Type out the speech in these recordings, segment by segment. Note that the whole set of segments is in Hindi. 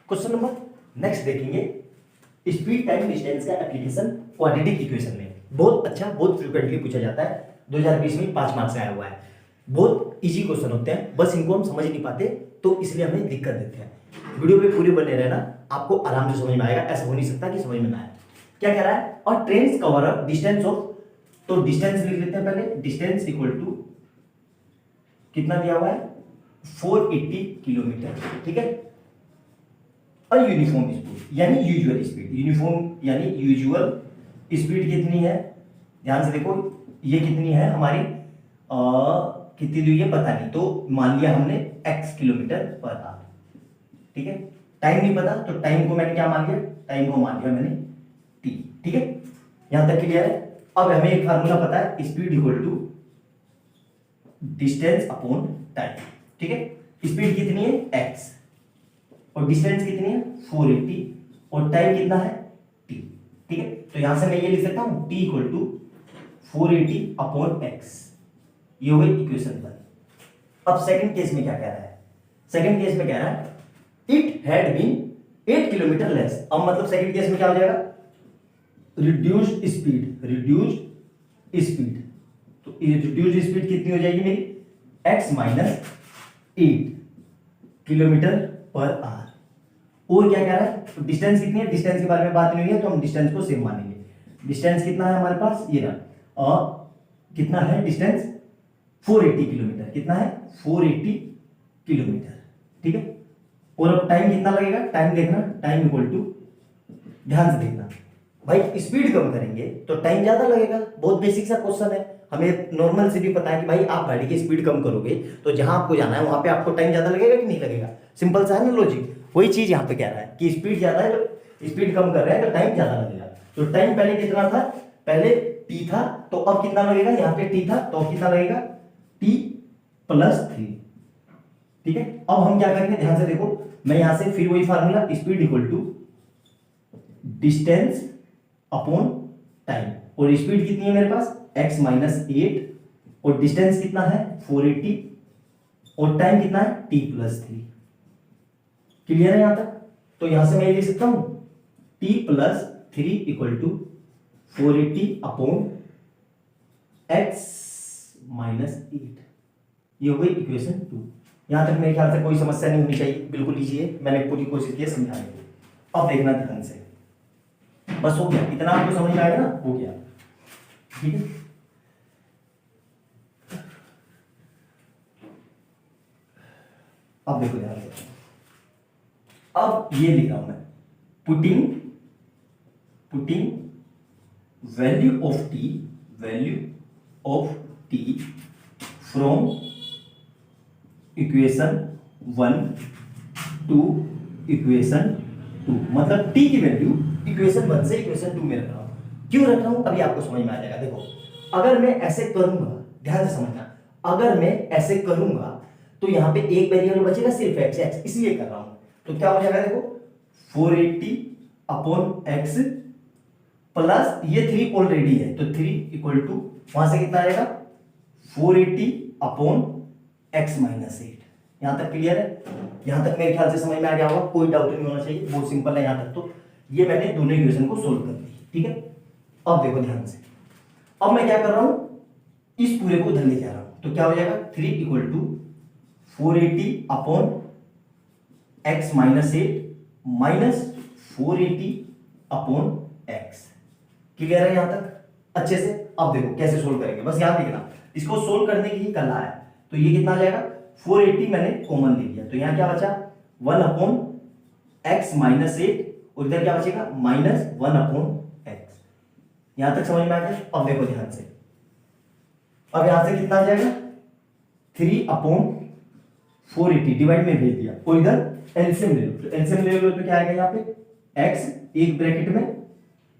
क्वेश्चन नंबर नेक्स्ट देखेंगे स्पीड टाइम डिस्टेंस का एप्लीकेशन क्वाड्रेटिक इक्वेशन में। बहुत अच्छा, बहुत फ्रीक्वेंटली पूछा जाता है, 2020 में 5 मार्क्स से आया हुआ है। बहुत इजी क्वेश्चन होते हैं, बस इनको हम समझ नहीं पाते तो इसलिए हमें दिक्कत देते हैं। वीडियो पे पूरे बने रहना, आपको आराम से समझ में आएगा। ऐसा हो नहीं सकता कि समझ में ना आए। क्या कह रहा है, और train cover a distance of, तो डिस्टेंस लिख लेते हैं पहले। डिस्टेंस इक्वल टू कितना दिया हुआ है, 480 किलोमीटर, ठीक है। और यूनिफॉर्म स्पीड यानी यूजुअल स्पीड, यूनिफॉर्म यानी यूजुअल स्पीड कितनी है, ध्यान से देखो ये कितनी है हमारी, कितनी दी है पता नहीं, तो मान लिया हमने x किलोमीटर पर आवर, ठीक है। टाइम नहीं पता तो टाइम को मैंने क्या मान लिया, टाइम को मान लिया मैंने t, ठीक है। यहां तक क्लियर है। अब हमें एक फार्मूला पता है, speed equal to distance upon time, ठीक है। स्पीड कितनी है x और डिस्टेंस कितनी है 480 और टाइम कितना है t, ठीक है। तो यहां से मैं ये लिख सकता हूं t equal to 480 upon x, ये हो गई इक्वेशन 1। अब सेकंड केस में क्या कह रहा है, सेकंड केस में कह रहा है it had been 8 kilometre less. अब मतलब सेकंड केस में क्या हो जाएगा, रिड्यूस्ड स्पीड, रिड्यूस्ड स्पीड, तो ये रिड्यूस्ड स्पीड कितनी हो जाएगी मेरी, x minus 8 kilometre per hour. और क्या कह रहा है, तो डिस्टेंस कितनी है, डिस्टेंस के बारे में बात नहीं हुई है तो हम डिस्टेंस को सेम मानेंगे। डिस्टेंस कितना है हमारे पास, ये रहा, और कितना है डिस्टेंस 480 किलोमीटर, कितना है 480 किलोमीटर, ठीक है। और अब टाइम कितना लगेगा, टाइम देखना, टाइम इक्वल टू, ध्यान से देखना भाई, स्पीड कम करेंगे तो टाइम ज्यादा लगेगा। बहुत बेसिक सा क्वेश्चन है, हमें नॉर्मल से भी पता है कि भाई आप गाड़ी की स्पीड कम करोगे तो जहां आपको जाना है वहां पे आपको टाइम ज्यादा लगेगा कि नहीं लगेगा, सिंपल सा है ना लॉजिक। वही चीज यहाँ पे कह रहा है कि स्पीड ज्यादा है तो स्पीड कम कर रहे हैं तो टाइम ज्यादा लगेगा। तो टाइम पहले कितना था, पहले t था, तो अब कितना लगेगा, यहाँ पे t था तो अब कितना लगेगा t प्लस 3, ठीक है। अब हम क्या करेंगे, ध्यान से देखो, मैं यहां से फिर वही formula, speed equal to distance upon time, और स्पीड कितनी है मेरे पास x माइनस 8 और डिस्टेंस कितना है 480 और टाइम कितना है t प्लस 3। क्लियर है यहां तक। तो यहां से मैं ये लिख सकता हूं t plus 3 equal to 480 upon x minus 8, ये हो गई इक्वेशन 2। यहां तक मेरे ख्याल से कोई समस्या नहीं होनी चाहिए, बिल्कुल इजी है, मैंने पूरी कोशिश की है समझाने की। अब देखना ध्यान से, बस हो गया, इतना आपको समझ में आएगा ना, हो गया, ठीक है। अब देखो ध्यान से, अब ये लिख रहा हूं मैं, putting value of T from equation 1 to equation 2, मतलब t की वैल्यू इक्वेशन 1 से इक्वेशन 2 में रख रहा हूं। क्यों रख रहा हूं अभी आपको समझ में आ जाएगा। देखो अगर मैं ऐसे करूंगा, ध्यान से समझना, अगर मैं ऐसे करूंगा तो यहां पे एक वेरिएबल बचेगा सिर्फ x, इसलिए कर रहा हूं। तो क्या हो जाएगा, देखो 480 अपॉन x प्लस ये 3 ऑलरेडी है तो 3 इक्वल टू, वहां से कितना आएगा 480 अपॉन x माइनस 8। यहां तक क्लियर है, यहां तक मेरे ख्याल से समझ में आ गया होगा, कोई डाउट नहीं होना चाहिए, बहुत सिंपल है यहां तक। तो ये मैंने दोनों इक्वेशन को सोल्व कर दी, ठीक है। अब देखो ध्यान से, अब मैं क्या कर रहा हूं, इस पूरे को उधर लेके आ रहा हूं, तो क्या हो जाएगा 3 equal to 480 upon x minus 8 minus 480 upon x। Clear है यहां तक अच्छे से। अब देखो कैसे सोल्व करेंगे, बस याद रखना, इसको सोल्व करने की ही कला है। तो ये कितना आ जाएगा, 480 मैंने कॉमन ले लिया, तो यहां क्या बचा 1 अपॉन x माइनस 8 और इधर क्या बचेगा माइनस 1 अपॉन x। यहां तक समझ में आ गया। अब देखो ध्यान से, अब यहां से कितना आ जाएगा 3 अपॉन 480 डिवाइड में भेज दिया और इधर एलसीएम ले लो, तो एलसीएम ले लो तो क्या आएगा यहाँ पे x एक ब्रैकेट में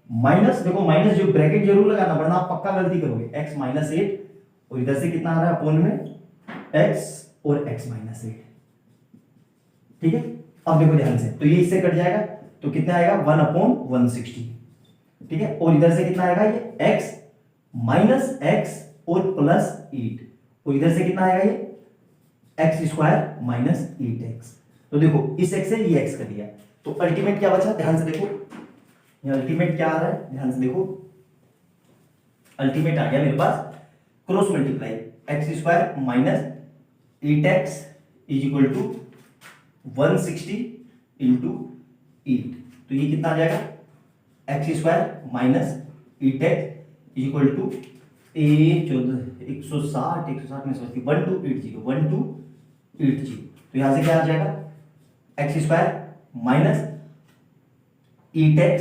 माइनस, देखो माइनस जो ब्रैकेट जरूर लगाना वरना आप पक्का गलती करोगे, x माइनस 8 और इधर से कितना आ रहा है अपोन में x और x माइनस 8, ठीक है। अब देखो ध्यान से, तो ये इससे कट जाएगा तो कितना आएगा 1 अपॉन 160, ठीक है। और इधर से कितना आएगा ये x माइनस x और प्लस 8 और इधर से कितना आएगा ये x स्क्वायर माइनस 8x। तो देखो इस x से ये x कर दिया तो अल्टीमेट क्या बचा, ध्यान से देखो, यहाँ अल्टीमेट क्या आ रहा है, ध्यान से देखो, अल्टीमेट आ गया मेरे पास cross multiply x square minus 8x is equal to 160 into 8। तो ये कितना आ जाएगा, x square minus 8x is equal to 160 में समझती 1280 तो यहां से क्या आ जाएगा, x square minus 8x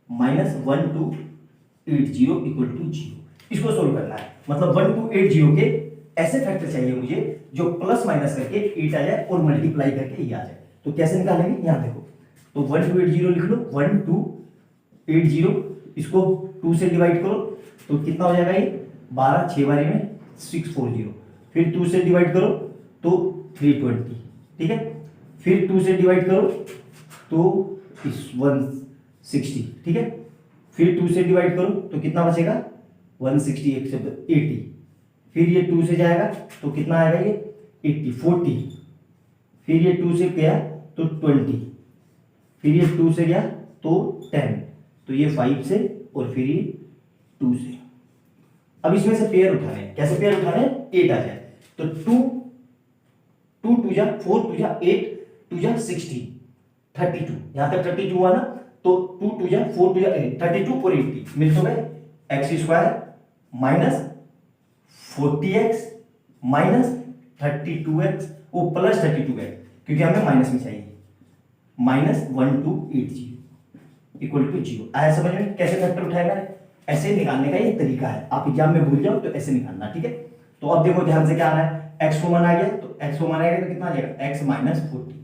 minus 1280 equal to 0। इसको सोल्व करना है, मतलब 1280 के ऐसे फैक्टर चाहिए मुझे जो प्लस माइनस करके 8 आ जाए और मल्टीप्लाई करके ये आ जाए। तो कैसे निकालेंगे, यहां देखो, तो 1280 लिख लो, 1280 इसको 2 से डिवाइड करो तो कितना हो जाएगा, ये 12 6 बारी में 640, फिर 2 से डिवाइड करो तो 320, ठीक है, फिर 2 से डिवाइड करो तो 160, ठीक है, फिर 2 से डिवाइड करो तो कितना बचेगा 160, 80, फिर ये 2 से जाएगा तो कितना आएगा, ये 80 40, फिर ये 2 से गया तो 20, फिर ये 2 से गया तो 10, तो ये 5 से और फिर ये 2 से। अब इसमें से पेयर उठाने, कैसे पेयर उठाने, 8 आ जाए तो 2 2 जा 4 2 जा 8 2 जा 60 32, यहां तक 32 हुआ ना, तो 2 2 जा 4 2 जा 8 32 और 80 मिल तो गए x square minus 40x minus 32x वो प्लस 32x, क्योंकि हमें माइनस में चाहिए, माइनस 1280 इक्वल टू 0। आया समझ में कैसे फैक्टर उठाएगा, ऐसे निकालने का ये तरीका है, आप एग्जाम में भूल जाओ तो ऐसे निकालना, ठीक है। तो अब देखो ध्यान से क्या आ रहा है, x कॉमन आ गया, तो x कॉमन आएगा तो कितना आ जाएगा, x माइनस 40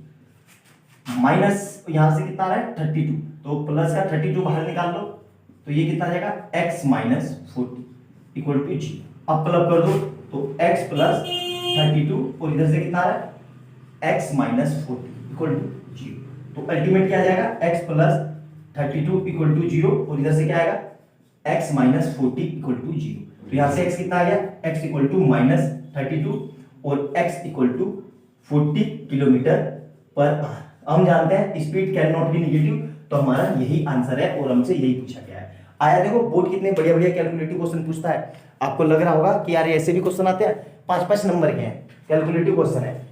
माइनस यहां से कितना आ रहा है 32, तो प्लस का 32 बाहर निकाल लो तो ये कितना आ जाएगा x माइनस 40 इक्वल टू 0। अब क्लब कर दो तो x प्लस 32 और इधर से कितना आ रहा है x माइनस 40 इक्वल टू 0। तो अल्टीमेट क्या आ जाएगा, x प्लस 32 इक्वल टू 0 और इधर से क्या आएगा x माइनस 40 इक्वल टू 0। तो यहां से x कितना आ गया, x इक्वल टू माइनस 32 और x equal to 40 kilometre per hour. हम जानते हैं speed can not be negative, तो हमारा यही आंसर है और हमसे यही पूछा गया है। आया देखो बोर्ड कितने बढ़िया बढ़िया कैलकुलेटिव क्वेश्चन पूछता है, आपको लग रहा होगा कि यार ऐसे भी क्वेश्चन आते हैं 5-5 नंबर के हैं, कैलकुलेटिव क्वेश्चन है,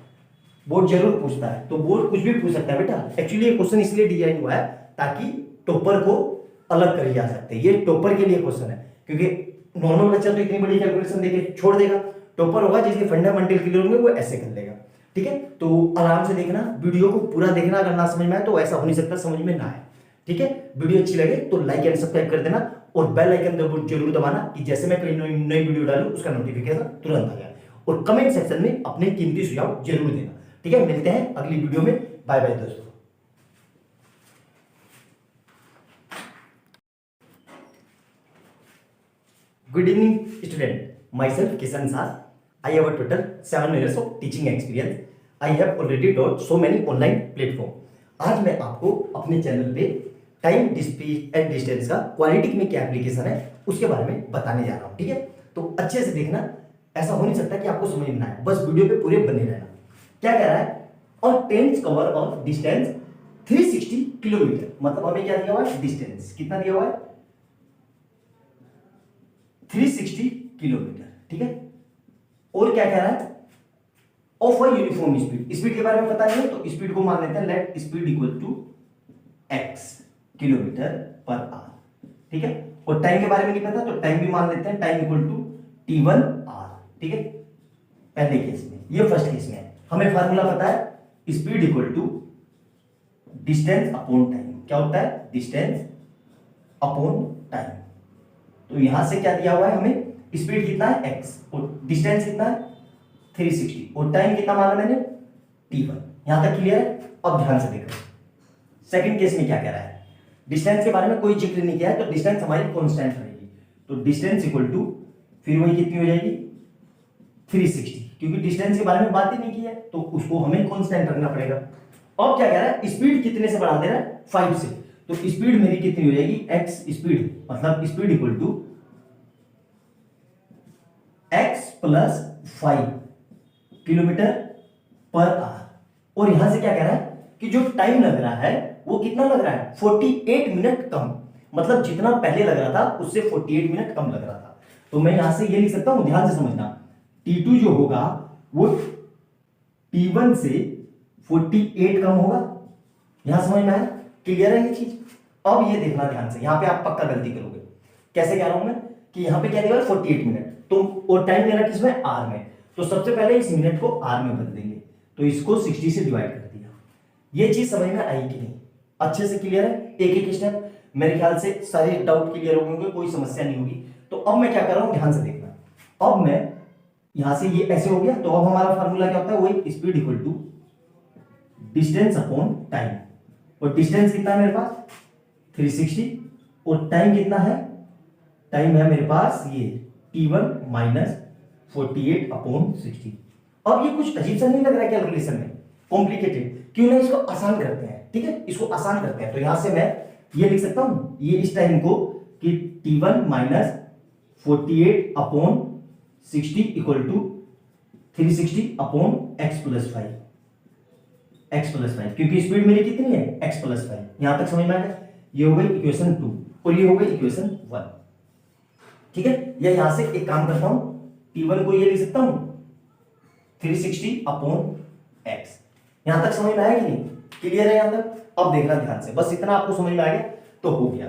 बोर्ड जरूर पूछता है। तो बोर्ड कुछ भी पूछ सकता है बेटा, एक्चुअली ये क्वेश्चन इसलिए डिजाइन हुआ है ताकि टॉपर को अलग करे जा सकते हैं, ये टॉपर के लिए क्वेश्चन है, क्योंकि नॉर्मल बच्चा तो इतनी बड़ी कैलकुलेशन देके छोड़ देगा, टॉपर होगा जिसके फंडामेंटल क्लियर होंगे वो ऐसे कर लेगा, ठीक है। तो आराम से देखना, वीडियो को पूरा देखना, अगर ना समझ में आए तो ऐसा हो नहीं सकता समझ में ना आए, ठीक है। वीडियो अच्छी लगे तो लाइक एंड सब्सक्राइब कर देना और बेल आइकन जरूर दबाना कि जैसे मैं कोई नई वीडियो डालूं उसका नोटिफिकेशन तुरंत आ जाए, और कमेंट सेक्शन में अपने कीमती सुझाव जरूर देना, ठीक है। मिलते हैं अगली वीडियो में, बाय बाय दोस्तों। Good evening, student. Myself Kishan Sar. I have a total 7 years of teaching experience. I have already taught so many online platform. आज मैं आपको अपने चैनल पे टाइम स्पीड एंड डिस्टेंस का क्वालिटी में क्या एप्लीकेशन है उसके बारे में बताने जा रहा हूँ, ठीक है। तो अच्छे से देखना, ऐसा हो नहीं सकता कि आपको समझ में आए, बस वीडियो पे पूरे बने रहना। क्या कह रहा है, और tense cover of distance 360 kilometre, मतलब हमें क्या दिया हुआ है, डिस्टेंस कितना दिया हुआ है 360 किलोमीटर, ठीक है। और क्या कह रहा है, of a uniform speed, speed के बारे में पता नहीं है तो स्पीड को मान लेते हैं let speed equal to x kilometre per hour, ठीक है। और टाइम के बारे में नहीं पता तो टाइम भी मान लेते हैं, time equal to t1 r, ठीक है। पहले केस में, ये फर्स्ट केस में है, हमें फार्मूला पता है speed equal to distance upon time, क्या होता है डिस्टेंस अपॉन टाइम। तो यहां से क्या दिया हुआ है हमें, स्पीड कितना है x और डिस्टेंस कितना है 360 और टाइम कितना माना मैंने t1। यहां तक क्लियर है। अब ध्यान से देखो सेकंड केस में क्या कह रहा है, डिस्टेंस के बारे में कोई जिक्र नहीं किया है, तो डिस्टेंस हमारी कांस्टेंट रहेगी, तो डिस्टेंस इक्वल टू फिर वही कितनी हो जाएगी 360, क्योंकि डिस्टेंस के बारे में बात ही नहीं की है तो उसको हमें कांस्टेंट रखना पड़ेगा। अब क्या कह रहा है, स्पीड कितने से बढ़ा दे रहा है 5 से, तो स्पीड मेरी कितनी हो जाएगी x स्पीड, मतलब speed equal to x plus 5 kilometre per hour. और यहां से क्या कह रहा है कि जो टाइम लग रहा है वो कितना लग रहा है, 48 मिनट कम, मतलब जितना पहले लग रहा था उससे 48 मिनट कम लग रहा था। तो मैं यहां से ये लिख सकता हूं, ध्यान से समझना, T2 जो होगा वो T1 से 48 कम होगा। यहां समझ में आया, क्लियर है ये चीज। अब ये देखना ध्यान से, यहां पे आप पक्का गलती करोगे। कैसे कह रहा हूं मैं कि यहां पे क्या दिया 48 मिनट, तो और टाइम दे रहा किसमें, आर में। तो सबसे पहले इस मिनट को आर में बदल देंगे, तो इसको 60 से डिवाइड कर दिया। ये चीज समझ में आई कि नहीं, अच्छे से क्लियर है, एक एक स्टेप। मेरे ख्याल से सारे डाउट क्लियर हो गए, कोई समस्या नहीं होगी। तो अब मैं क्या कर रहा हूं, ध्यान से देखना। अब मैं यहां से ये ऐसे हो गया, तो अब हमारा फार्मूला क्या होता है, वही speed equal to distance upon time. और डिस्टेंस कितना है मेरे पास 360, और टाइम कितना है, टाइम है मेरे पास ये T1 माइनस 48 अपॉन 60। अब ये कुछ अजीब सा नहीं लग रहा है कैलकुलेशन में, कॉम्प्लिकेटेड, क्यों ना इसको आसान करते हैं, ठीक है, इसको आसान करते हैं। तो यहां से मैं ये लिख सकता हूं, ये इस टाइम को कि T1 minus 48 upon 60 equal to 360 upon x plus 5, x plus 5, क्योंकि स्पीड मेरी कितनी है x प्लस 5। यहां तक समझ में आ गया, ये हो गई इक्वेशन 2 और ये हो गई इक्वेशन 1, ठीक है। या यहां से एक काम करता हूं, T1 को ये लिख सकता हूं 360 अपॉन x। यहां तक समझ में आया कि नहीं, क्लियर है यहां तक। अब देखना ध्यान से, बस इतना आपको समझ में आ गया तो हो गया।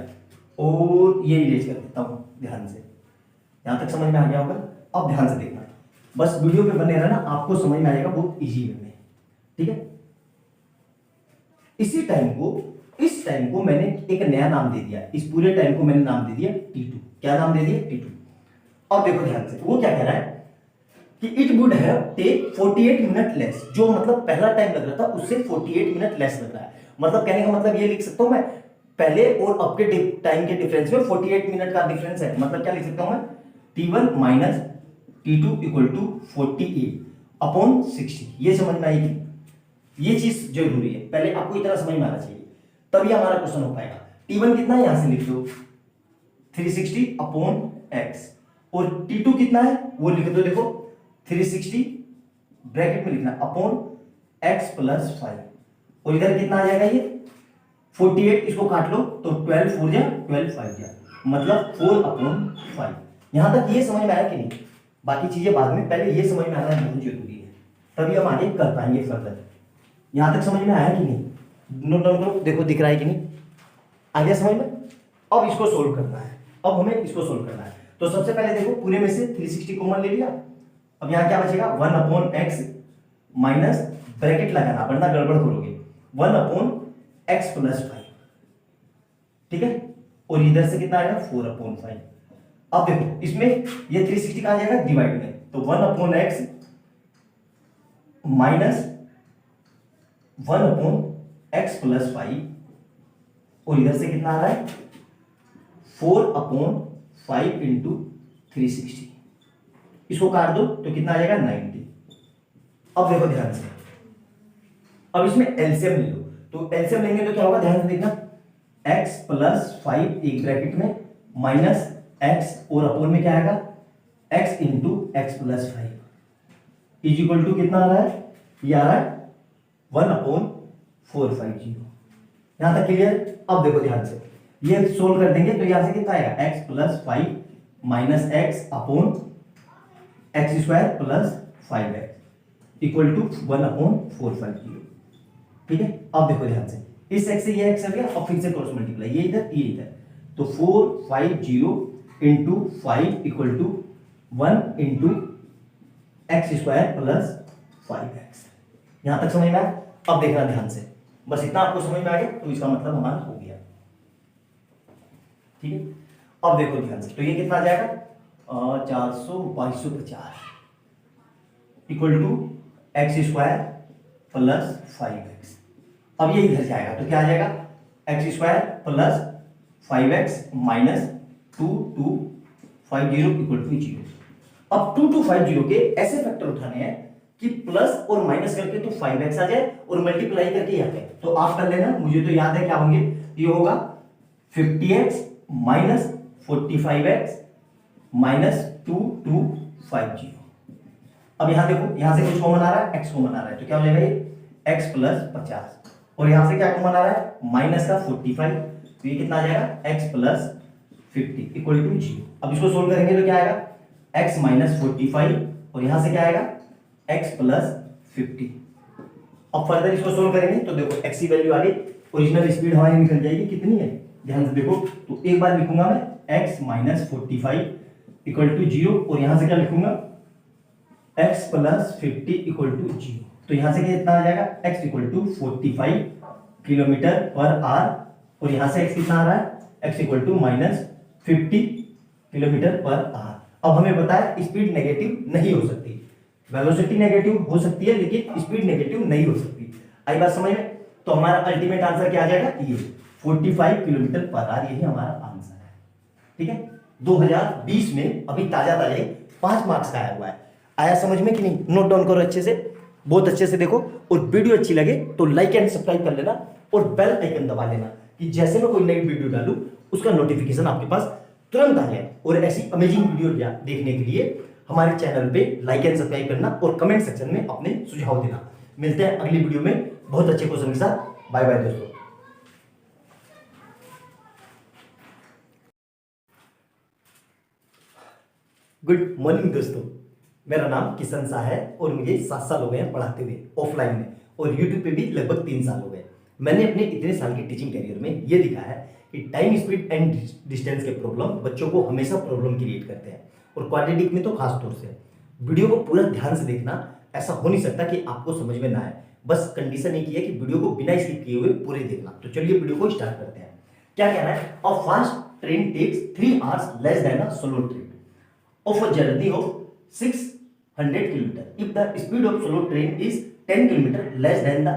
और ये इरेज कर देता हूं ध्यान से, यहां तक समझ में आ गया होगा। अब ध्यान से देखना, बस वीडियो पे बने रहना, आपको समझ में आएगा बहुत इजी वे में, ठीक है। इसी टाइम को, इस टाइम को मैंने एक नया नाम दे दिया, इस पूरे टाइम को मैंने नाम दे दिया T2। क्या नाम दे दिया, T2। अब देखो ध्यान से, वो क्या कह रहा है कि it would have take 48 minute less, जो मतलब पहला टाइम लग रहा था उससे 48 मिनट लेस लग रहा है। मतलब कहने का मतलब ये लिख सकता हूं मैं, पहले और अब के टाइम के डिफरेंस में 48 मिनट का डिफरेंस है। मतलब क्या लिख सकता हूं मैं, T1 minus T2 equal to 48 upon 60। ये समझ में आएगी, ये चीज जरूरी है, पहले आपको इतना समझ में आना चाहिए, तभी हमारा क्वेश्चन हो पाएगा। T1 कितना है, यहां से लिख दो 360 अपॉन x, और T2 कितना है वो लिख दो, देखो 360 ब्रैकेट में लिखना अपॉन x प्लस 5, और इधर कितना आ जाएगा ये 48, इसको काट लो तो 12 4 जा 12 5 जा, मतलब 4 अपॉन 5। यहां तक ये समझ में आया कि नहीं, बाकी चीजें बाद में, पहले ये समझ में आना बहुत जरूरी है, तभी हम आगे कर पाएंगे फर्दर। यहां तक समझ में आया कि नहीं, नोट डाउन करो, देखो दिख रहा है कि नहीं, आ गया समझ में। अब इसको सोल्व करना है, अब हमें इसको सोल्व करना है। तो सबसे पहले देखो पूरे में से 360 कॉमन ले लिया, अब यहां क्या बचेगा 1 अपॉन x माइनस ब्रैकेट लगाना वरना गड़बड़ करोगे, 1 अपॉन x प्लस 5, ठीक है, और इधर से कितना आएगा 4 अपॉन 5। अब देखो इसमें ये 360 कहां जाएगा डिवाइड में, तो 1 upon x minus 1 upon x plus 5, और इधर से कितना आ रहा है 4 अपॉन 5 इंटू 360, इसको काट दो तो कितना आ जाएगा 90। अब देखो ध्यान से, अब इसमें एलसीएम ले लो, तो एलसीएम लेंगे तो क्या होगा, ध्यान से देखना, x प्लस 5 एक ब्रैकेट में माइनस x, और अपॉन में क्या आएगा x into x plus 5 is equal to कितना आ रहा है, ये आ रहा है 1 अपॉन 450। यहां तक क्लियर। अब देखो ध्यान से, ये सोल्व कर देंगे तो यहां से कितना आएगा x plus 5 minus x upon x square plus 5x equal to 1 upon 450, ठीक है। अब देखो ध्यान से, इस x से ये x आ गया, अब फिर से क्रॉस मल्टीप्लाई, ये इधर ये इधर, तो 450 into 5 equal to 1 into x square plus 5x। यहां तक समझ में आया। अब देखना ध्यान से, बस इतना आपको समझ में आ गया तो इसका मतलब हमारा हो गया, ठीक है। अब देखो ध्यान से, तो ये कितना आ जाएगा 400/2250 equal to x square plus 5x। अब ये इधर जाएगा तो क्या आ जाएगा x square plus 5x minus 2250 equal to 0। अब 2250 के ऐसे फैक्टर उठाने हैं कि प्लस और माइनस करके तो 5x आ जाए और मल्टीप्लाई करके आ जाए। तो आप कर लेना, मुझे तो याद है क्या होंगे, ये होगा 50x माइनस 45x माइनस 2250। अब यहां देखो, यहां से कुछ कॉमन आ रहा है, x कॉमन आ रहा है, तो क्या हो जाएगा ये x प्लस 50 और यहां से क्या कॉमन आ रहा है माइनस का 45, तो ये कितना आ जाएगा x प्लस 50 इक्वल टू 0। अब इसको सोल्व करेंगे तो क्या आएगा x माइनस 45 और यहां से क्या आएगा x प्लस 50। अब फर्दर इसको सोल्व करेंगे तो देखो x की वैल्यू आ गई, ओरिजिनल स्पीड हमारी निकल जाएगी कितनी है ध्यान से देखो, तो एक बार लिखूंगा मैं x माइनस 45 इक्वल टू 0 और यहां से क्या लिखूंगा x प्लस 50 इक्वल टू 0। तो यहां से कितना आ जाएगा x equal to 45 kilometre per hour और यहां से x कितना आ रहा है x equal to minus 50 kilometre per hour. अब हमें पता है स्पीड नेगेटिव नहीं हो सकती, वेलोसिटी नेगेटिव हो सकती है लेकिन स्पीड नेगेटिव नहीं हो सकती। आई बात समझ में? तो हमारा अल्टीमेट आंसर क्या आ जाएगा ये 45 किलोमीटर पर आवर, यही हमारा आंसर है। ठीक है, 2020 में अभी ताजा ताजा 5 मार्क्स का आया हुआ है। आया समझ में कि नहीं? नोट डाउन करो अच्छे से, बहुत अच्छे से देखो, और वीडियो अच्छी लगे तो लाइक एंड सब्सक्राइब कर लेना और बेल आइकन दबा लेना कि जैसे मैं कोई नई वीडियो डालूं उसका नोटिफिकेशन आपके पास तुरंत आ जाए। और ऐसी अमेजिंग वीडियो देखने के लिए हमारे चैनल पे लाइक एंड सब्सक्राइब करना और कमेंट सेक्शन में अपने सुझाव देना। मिलते हैं अगली वीडियो में बहुत अच्छे क्वेश्चन के साथ। बाय बाय दोस्तों। गुड मॉर्निंग दोस्तों, मेरा नाम किशन शाह है और मुझे 7 साल हो गए हैं पढ़ाते हुए ऑफलाइन में, और यूट्यूब पे भी लगभग 3 साल हो गए। मैंने अपने इतने साल के टीचिंग करियर में ये दिखा है कि टाइम स्पीड एंड डिस्टेंस के प्रॉब्लम बच्चों को हमेशा प्रॉब्लम क्रिएट करते हैं, और क्वाड्रेटिक में तो खास तौर से। वीडियो को पूरा ध्यान से देखना, ऐसा हो नहीं सकता कि आपको समझ में ना आए, बस कंडीशन एक ही है कि वीडियो को बिना स्किप किए हुए पूरे देखना। तो चलिए वीडियो को स्टार्ट करते हैं। क्या कहना है? A fast train takes 3 hours less than a slow train of a journey of 600 kilometer if the speed of slow train is 10 kilometer less than the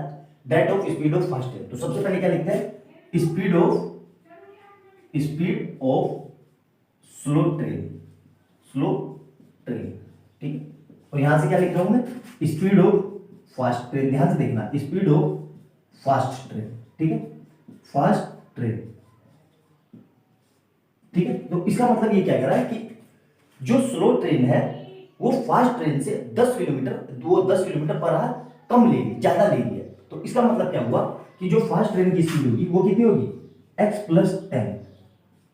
that of speed of fast train। तो सबसे पहले क्या लिखते हैं speed of slow train, ठीक है। और यहां से क्या लिख रहा हूं मैं speed of fast train, ध्यान से देखना speed of fast train, ठीक है, fast train, ठीक है। तो इसका मतलब ये क्या कह रहा है कि जो स्लो ट्रेन है वो फास्ट ट्रेन से 10 किलोमीटर पर आवर कम ले रही, ज्यादा ले रही है। तो इसका मतलब क्या हुआ कि जो फास्ट ट्रेन की स्पीड होगी वो कितनी होगी x plus 10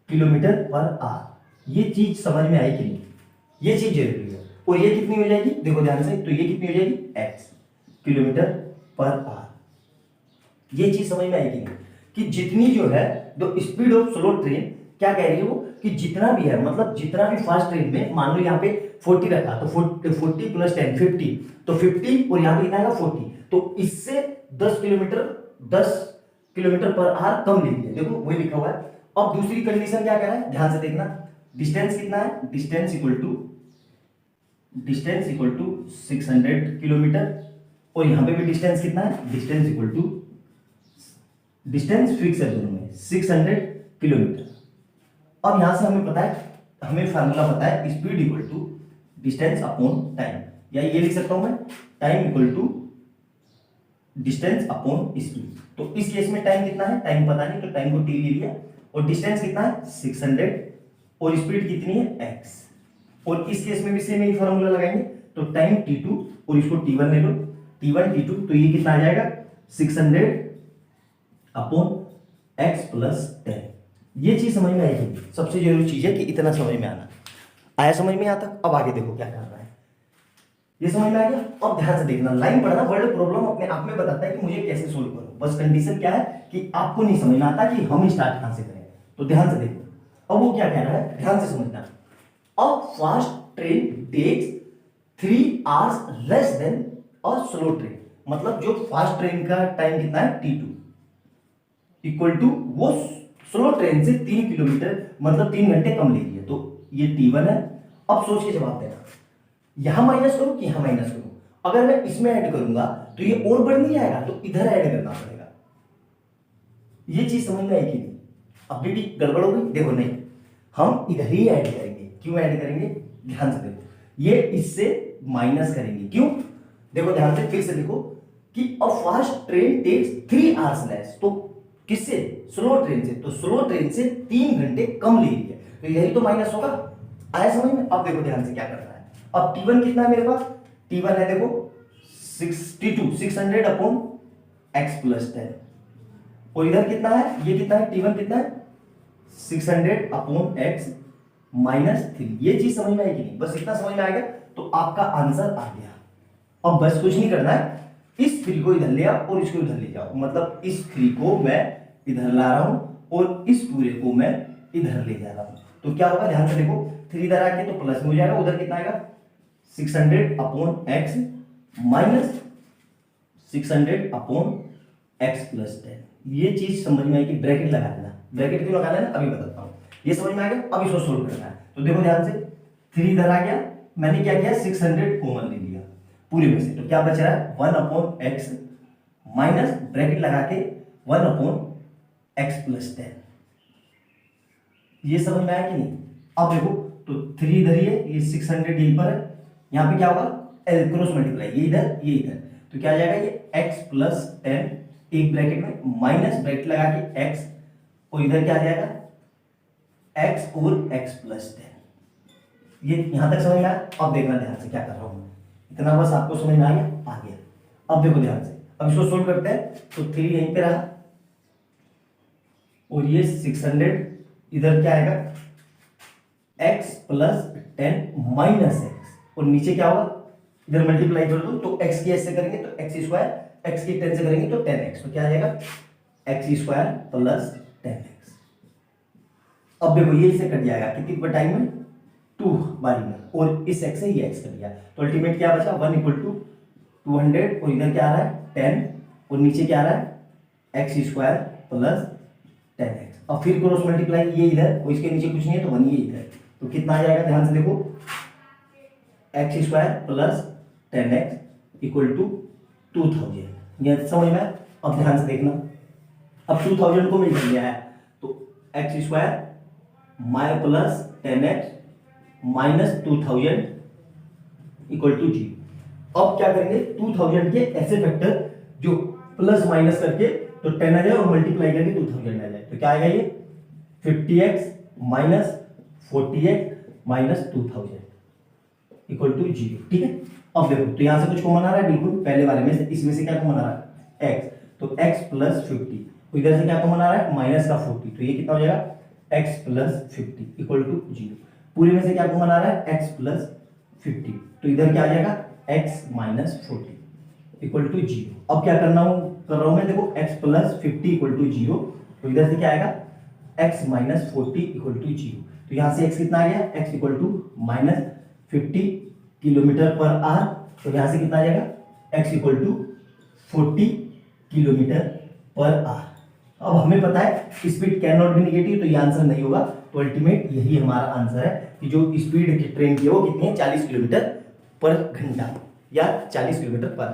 kilometre per our. ये चीज समझ में आई कि नहीं? ये चीज जरूरी है। और ये कितनी हो जाएगी देखो ध्यान से, तो ये कितनी हो जाएगी x किलोमीटर पर आवर। ये चीज समझ में आई कि नहीं कि जितनी जो है जो स्पीड ऑफ स्लो ट्रेन क्या कह रही है वो कि जितना भी है, मतलब जितना भी फास्ट ट्रेन में, मान लो यहाँ पे 40 रखा तो 40 प्लस 10 50, तो 50 और यहाँ पे कितना आएगा 40, तो इससे 10 किलोमीटर पर आवर कम ले लिया। देखो वही लिखा हुआ है। अब दूसरी कंडीशन क्या कह रहा है ध्यान से देखना, डिस्टेंस कितना है, डिस्टेंस इक्वल टू 600 किलोमीटर, और यहाँ पे भी डिस्टेंस कितना है, डिस्टेंस फिक्स है दोनों में 600 किलोमीटर। अब यहां से हमें पता है, हमें फार्मूला पता है speed equal to distance upon time, या ये लिख सकता हूं मैं time equal to distance upon speed. तो इस केस में टाइम कितना है, टाइम पता नहीं, तो टाइम को टी ले लिया, और डिस्टेंस कितना है 600 और स्पीड कितनी है x। और इस केस में भी सेम यही फार्मूला लगाएंगे, तो टाइम t2 और इसको t1 ले लो, t1 t2, तो ये कितना आ जाएगा 600 अपॉन x प्लस 10। ये चीज समझ में आएगी। सबसे जरूरी चीज है कि इतना समझ में आना। आया समझ में आता? अब आगे देखो क्या करना है, ये समझ में आ गया। अब ध्यान से देखना, लाइन पढ़ना वर्ल्ड प्रॉब्लम अपने आप में बताता है कि मुझे कैसे सोल्व करो। बस कंडीशन क्या है कि आपको नहीं समझ में आता कि हम स्टार्ट कहां से करें। तो ध्यान से देखो, अब वो क्या कह रहा है ध्यान से समझना। अब fast train takes 3 hours less than a slow train, मतलब जो फास्ट ट्रेन का टाइम कितना है t2 इक्वल टू वो स्लो ट्रेन से 3 किलोमीटर मतलब 3 घंटे कम ले रही है। तो ये t1 है। अब सोच के जवाब देना, यहां माइनस करूं कि यहां माइनस करूं? अगर मैं इसमें ऐड करूंगा तो ये और बढ़ नहीं जाएगा, तो इधर ऐड करना पड़ेगा। ये चीज समझ में आई कि नहीं? अभी भी गड़बड़ हो गई? देखो नहीं, हम इधर ही ऐड करेंगे। क्यों ऐड करेंगे ध्यान से देखो, ये इससे माइनस करेंगे। क्यों? देखो ध्यान से, फिर से देखो कि a fast train takes 3 hours less, तो किससे? स्लो ट्रेन से। तो स्लो ट्रेन से 3 घंटे कम ले रही है, तो यही तो माइनस होगा। आया समझ में? अब देखो ध्यान से क्या करना है। अब t1 कितना है मेरे पास, t1 है देखो 600 अपॉन x प्लस 10, और इधर कितना है, ये कितना है, T1 कितना है 600/x -3। ये चीज समझ में आई कि नहीं? बस इतना समझ में आ गया तो आपका आंसर आ गया। अब बस कुछ नहीं करना है, इस 3 को इधर ले आओ और इसको इधर ले जाओ, मतलब इस 3 को मैं इधर ला रहा हूं और इस पूरे को मैं इधर ले जा रहा हूं। तो क्या होगा, ध्यान से देखो, 3 इधर आके तो प्लस में हो जाएगा, उधर कितना आएगा 600/x -600/x + 10। ये चीज समझ में आई कि ब्रैकेट लगा देना, ब्रैकेट क्यों लगाना है अभी बताता हूं। ये समझ में आ गया, अब इसको सोल्व करना है। तो देखो ध्यान से, 3 इधर आ गया, मैंने क्या किया 600 कॉमन ले लिया पूरे में से, तो क्या बच रहा है 1/x माइनस ब्रैकेट लगा के 1/x + 10। ये समझ में आया कि नहीं? अब देखो, तो 3 इधर ही है, ये 600 यहीं पर है, यहाँ पे क्या होगा क्रॉस मल्टीप्लाई, ये इधर ये इधर, तो क्या आ जाएगा ये x + 10 एक ब्रैकेट में माइनस ब्रैकेट लगा के x, और इधर क्या आ जाएगा x और x + 10। ये यहां तक समझ में आया? अब देखना ध्यान से क्या कर रहा हूं मैं, इतना बस आपको समझ में आ गया? आ गया। अब देखो ध्यान से, अब इसको सोल्व करते हैं। तो 3 यहीं पे रहा और ये 600, इधर क्या आएगा x + 10 - x, और नीचे क्या होगा इधर मल्टीप्लाई कर दो, तो x की ऐसे करेंगे तो x², x की 10 से करेंगे तो 10x, तो क्या आ जाएगा x² + 10x। अब देखो ये इससे कट जाएगा कितनी पर टाइम में 2 बारी में, और इस x से ये x कट गया, तो अल्टीमेट क्या बचा 1 = 200, और इधर क्या आ रहा है 10, और नीचे क्या आ रहा है x² + 10x। अब फिर क्रॉस मल्टीप्लाई, ये इधर और इसके नीचे कुछ नहीं है तो 1 ये इधर, तो कितना आ जाएगा ध्यान से देखो x² + 10x = 2000। ये समझ में? अब ध्यान से देखना, अब 2000 को मिल गया है, तो x² + 10x - 2000 = 0। अब क्या करेंगे 2000 के ऐसे फैक्टर जो प्लस माइनस करके तो 10 आ जाए और मल्टीप्लाई करके 2000 आ जाए, तो क्या आएगा ये 50x - 40x - 2000 = 0। ठीक है, अब देखो, तो यहां से कुछ कॉमन आ रहा है बिल्कुल पहले वाले में से, इसमें से क्या कॉमन आ रहा है x, तो x + 50, तो इधर से क्या कॉमन आ रहा है -40, तो ये कितना हो जाएगा x + 50 = 0। पूरे में से क्या कॉमन आ रहा है x + 50, तो इधर क्या आ जाएगा x - 40 = 0। अब क्या कर रहा हूं मैं, देखो x + 50 = 0, तो इधर से क्या आएगा x - 40 = 0, तो यहां से x कितना आ गया x = -50 km/h, तो यहां से कितना आ जाएगा x = 40 km/h। अब हमें पता है speed can not be negative, तो ये आंसर नहीं होगा, तो अल्टीमेट यही हमारा आंसर है कि जो स्पीड की ट्रेन की है वो कितनी है 40 km/घंटा या 40 km/h।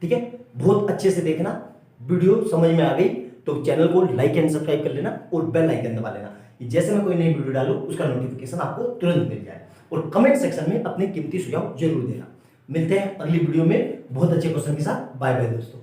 ठीक है, बहुत अच्छे से देखना, वीडियो समझ में आ गई तो चैनल को लाइक एंड सब्सक्राइब कर लेना और बेल आइकन दबा लेना, जैसे मैं कोई नई वीडियो डालूं उसका नोटिफिकेशन आपको तुरंत मिल जाए, और कमेंट सेक्शन में अपने कीमती सुझाव जरूर देना। मिलते हैं अगली वीडियो में बहुत अच्छे क्वेश्चन के साथ। बाय बाय दोस्तों।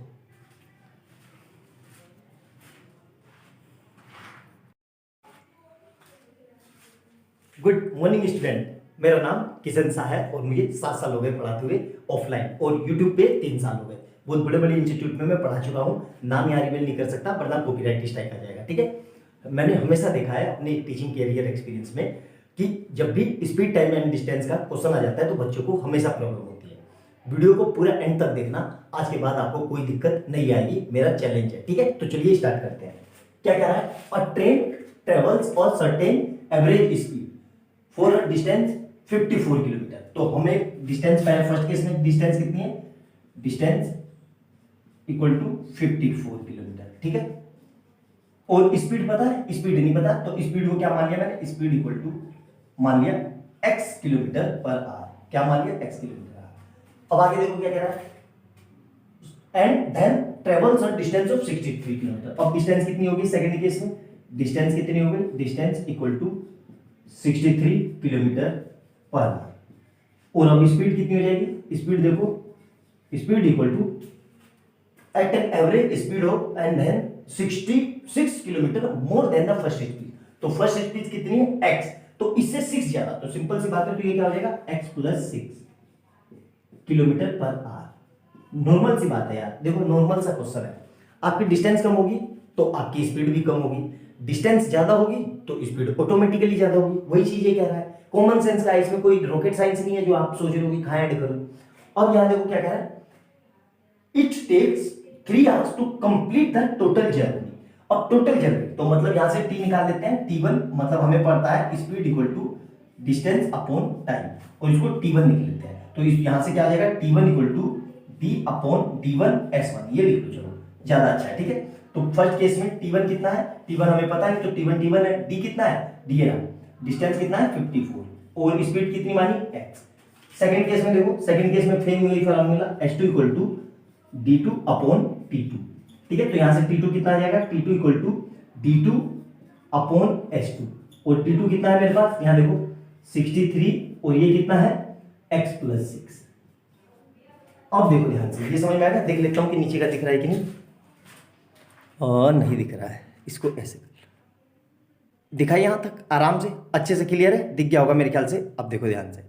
गुड मॉर्निंग स्टूडेंट, मेरा नाम किशन शाह है और मुझे 7 साल हो गए पढ़ाते हुए ऑफलाइन, और यूट्यूब पे 3 साल हो गए। बहुत बड़े बड़े इंस्टीट्यूट में मैं पढ़ा चुका हूँ, नाम यहाँ रिवील नहीं कर सकता वरना कॉपीराइट स्ट्राइक आ जाएगा। ठीक है, मैंने हमेशा देखा है अपने टीचिंग कैरियर एक्सपीरियंस में कि जब भी स्पीड टाइम एंड डिस्टेंस का क्वेश्चन आ जाता है तो बच्चों को हमेशा प्रॉब्लम होती है। वीडियो को पूरा एंड तक देखना, आज के बाद आपको कोई दिक्कत नहीं आएगी, मेरा चैलेंज है। ठीक है, तो चलिए स्टार्ट करते हैं। क्या कह रहा है, अ ट्रेन ट्रेवल्स और certain average speed for a distance 54 kilometre. तो हमें डिस्टेंस पहले फर्स्ट केस में डिस्टेंस कितनी है, डिस्टेंस इक्वल टू 54 किलोमीटर। ठीक है, और स्पीड पता है, स्पीड नहीं पता, तो स्पीड को क्या मान लिया मैंने, स्पीड इक्वल टू मान लिया x km/h। क्या मान लिया x km/h। अब आगे देखो क्या कह रहा है, and then travels a distance of 63 kilometre. अब डिस्टेंस कितनी होगी सेकंड केस में, डिस्टेंस कितनी हो गई, डिस्टेंस इक्वल टू 63 km/h, और अब स्पीड कितनी हो जाएगी, स्पीड देखो, speed equal to at an average speed of and then 66 kilometre more than the first speed. तो फर्स्ट स्पीड कितनी है x, तो इससे 6 ज्यादा, तो सिंपल सी बात है, तो ये क्या हो जाएगा x + 6 km/h। नॉर्मल सी बात है यार, देखो नॉर्मल सा क्वेश्चन है, आपकी डिस्टेंस कम होगी तो आपकी स्पीड भी कम होगी, डिस्टेंस ज्यादा होगी तो स्पीड ऑटोमेटिकली ज्यादा होगी। वही चीज ये कह रहा है, कॉमन सेंस का है, इसमें कोई रॉकेट साइंस नहीं है जो आप सोच रहे हो कि कहां ऐड करूं। अब यहां देखो क्या कह रहा है, it takes 3 hours to complete the total journey. अब टोटल जर्नी तो मतलब यहां से टी निकाल लेते हैं, टी1 मतलब हमें पड़ता है speed equal to distance upon time, और इसको टी1 लिख लेते हैं। तो इस यहां से क्या आ जाएगा, T one equal to D upon D one s1, ये लिख लो, चलो ज्यादा अच्छा है, ठीक है। तो फर्स्ट केस में टी1 कितना है, टी1 हमें पता है, तो टी1 टी1 है, डी कितना है, डी है, डिस्टेंस कितना है 54, और स्पीड कितनी मानी x। सेकंड केस में देखो, सेकंड केस में सेम वही formula s2 equal to d2 upon t2, ठीक है। तो यहां से t2 कितना आ जाएगा, t2 equal to d2 upon s2, और t2 कितना है मेरे पास, यहां देखो 63, और ये कितना है x प्लस 6। अब देखो ध्यान से, ये समझ में आएगा, देख लेता हूं कि नीचे का दिख रहा है कि नहीं, और नहीं दिख रहा है, इसको ऐसे दिखा, यहां तक आराम से अच्छे से क्लियर है, दिख गया होगा मेरे ख्याल से। अब देखो ध्यान से,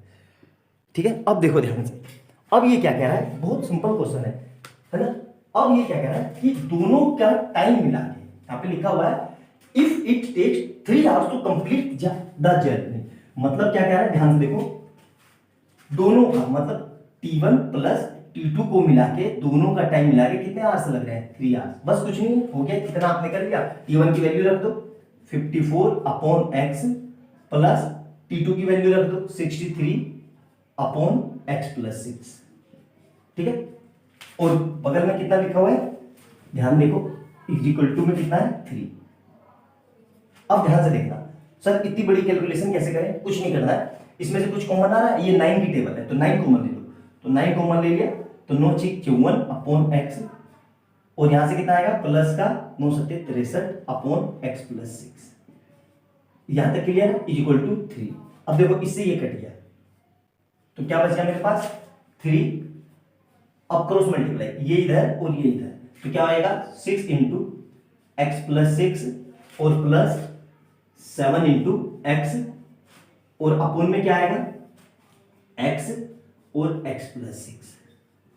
ठीक है, अब देखो ध्यान से, अब ये क्या कह रहा है, बहुत सिंपल क्वेश्चन है ना। अब ये क्या कह रहा है कि दोनों का टाइम मिला के, यहां पे लिखा हुआ है if it takes 3 hours to complete the journey, मतलब क्या कह रहा है, ध्यान से देखो, दोनों का मतलब T1 प्लस T2 को मिला के, दोनों का टाइम मिला के कितने आवर्स लग रहे हैं, 3 आवर्स, बस कुछ नहीं हो गया, कितना आपने कर लिया, T1 की वैल्यू रख दो 54 अपॉन x प्लस T2 की वैल्यू रख दो 63 अपॉन x प्लस 6, ठीक है। और बगल में कितना लिखा हुआ है, ध्यान देखो, इक्वल टू में कितना है 3। अब ध्यान से देखना, सर इतनी बड़ी कैलकुलेशन कैसे करें, कुछ नहीं करना है, इसमें से कुछ कॉमन आ रहा है, ये 9 की टेबल है तो 9 कॉमन ले लो, तो 9 कॉमन ले लिया तो 9 6 54 अपॉन x, और यहां से कितना आएगा प्लस का 9 7 63 अपॉन x प्लस 6, यहां तक क्लियर है, इक्वल टू 3। अब देखो इससे ये कट गया तो क्या बच गया मेरे पास 3, अब क्रॉस मल्टीप्लाई, ये इधर और ये इधर, तो क्या आएगा 6 इंटू एक्स प्लस 6 और प्लस 7 इंटू एक्स, और अपोन में क्या आएगा x और x प्लस 6,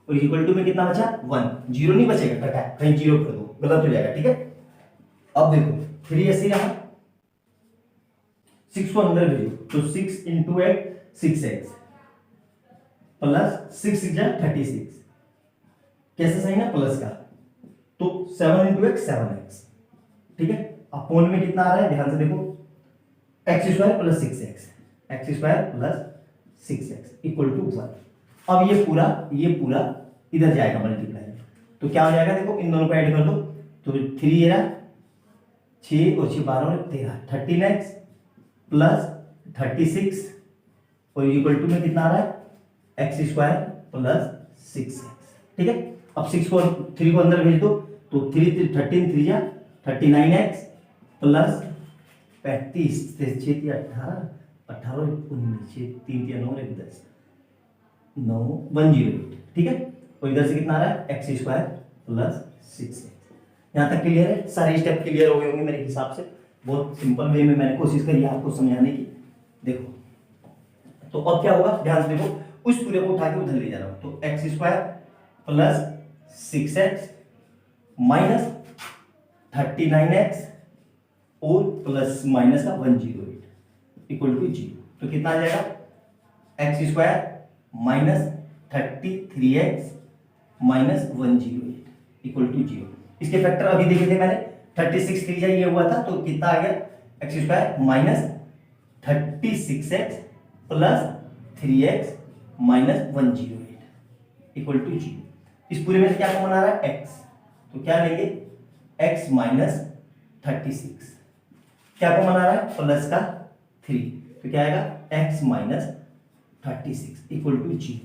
और इक्वल टू में कितना बचा 1, जीरो नहीं बचेगा, कटा कहीं जीरो कर दो, गलत हो जाएगा, ठीक है। अब देखो 3 ऐसे रहा, 6 को अंदर भेजो तो 6 इंटू एक्स 6x प्लस 6 6 36, कैसे सही ना प्लस का, तो 7 इंटू एक्स 7x, ठीक है। अपोन में कितना आ रहा है, ध्यान से देखो, x square plus 6x, x square plus 6x equal to 1। अब ये पूरा इधर जाएगा मल्टीप्लाई, तो क्या हो जाएगा, देखो इन दोनों को ऐड कर दो, तो 3 ये रहा, 6 और 6 12 और 13, 13x प्लस 36, और इक्वल टू में कितना आ रहा है एक्स स्क्वायर प्लस 6x, ठीक है। अब 6 को 3 को अंदर भेज दो तो 13 3 जा 39x प्लस 35 से 6 18 18 19 3 9 10 9 108, ठीक है। और इधर से कितना आ रहा है एक्स स्क्वायर प्लस 6x। यहाँ तक क्लियर है, सारे स्टेप क्लियर हो गए होंगे मेरे हिसाब से, बहुत सिंपल वे में मैंने कोशिश करी आपको समझाने की। देखो तो अब क्या होगा, ध्यान से देखो, उस पूरे को उठा के उधर ले जा रहा हूं, तो x square plus 6x minus 39x और प्लस माइनस का 108 इक्वल टू 0, तो कितना आ जाएगा x square minus 33x minus 108 equal to 0। इसके फैक्टर अभी देखे थे मैंने, 36 3 ये हुआ था, तो कितना आ गया x square minus 36x plus 3x minus 108 equal to 0। इस पूरे में से क्या कॉमन आ रहा है x, तो क्या लेंगे x माइनस 36, क्या कॉमन आ रहा है प्लस का 3, तो क्या आएगा x minus 36 equal to 0।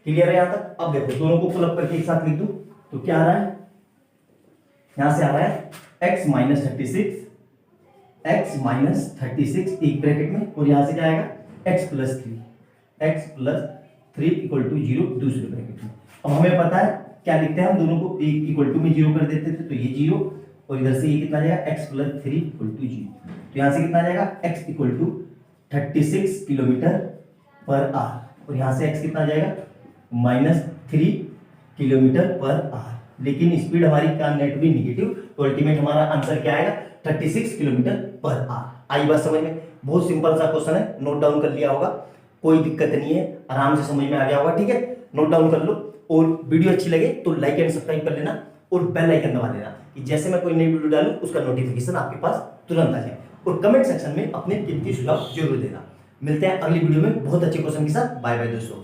Clear है यहां तक। अब देखो दोनों को पुल अप करके एक साथ लिख दो, तो क्या आ रहा है, यहां से आ रहा है x माइनस 36 x माइनस 36 एक ब्रैकेट में, और यहां से क्या आएगा x प्लस 3 इक्वल टू 0 दूसरे ब्रैकेट में। अब हमें पता है क्या लिखते हैं हम, दोनों को एक इक्वल टू में 0 कर देते थे, तो ये 0, और इधर से ये कितना आ जाएगा x प्लस 3 इक्वल टू 0, तो यहां से कितना आ जाएगा x equal to 36 kilometre per hour, और यहां से x कितना आ जाएगा माइनस 3 किलोमीटर पर आवर, लेकिन स्पीड हमारी का नेट भी निगेटिव, तो अल्टीमेट हमारा आंसर क्या आएगा 36 किलोमीटर पर आवर। आई बात समझ में? बहुत सिंपल सा क्वेश्चन है, नोट डाउन कर लिया होगा, कोई दिक्कत नहीं है, आराम से समझ में आ गया होगा। ठीक है, नोट डाउन कर लो, और वीडियो अच्छी लगे तो लाइक एंड सब्सक्राइब कर लेना और बेल आइकन दबा देना कि जैसे मैं कोई नई वीडियो डालूं उसका नोटिफिकेशन आपके पास तुरंत आ जाए। और कमेंट सेक्शन में अपने कीमती सुझाव जरूर देना। मिलते हैं अगली वीडियो में बहुत अच्छे क्वेश्चन के साथ। बाय बाय दोस्तों।